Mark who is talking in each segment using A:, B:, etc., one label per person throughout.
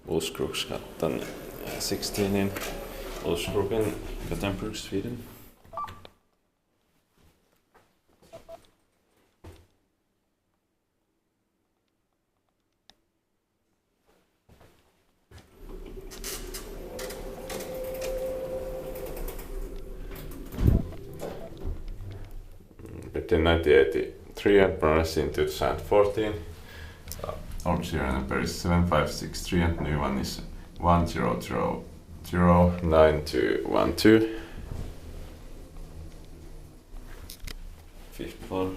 A: Olskroksgatan 16 in Olskroken, Gothenburg, Sweden. Between 1983 and modernized in 2014. Original number is 7563 and new one is 10009212. Fifth floor.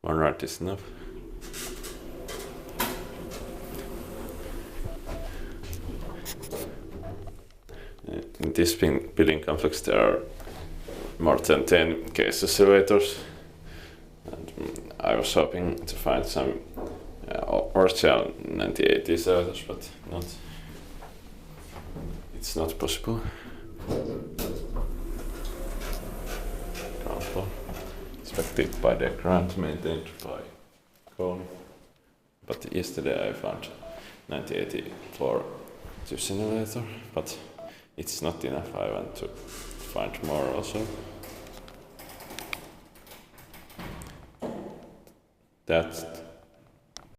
A: One right is enough. In this building complex there are more than 10 cases elevators, and I was hoping to find some original 1980s elevators, but it's not possible. Ground floor. Inspected by the grant, maintained by Kone. But yesterday I found 1984 Tusen elevator, but it's not enough. I want to find more also. That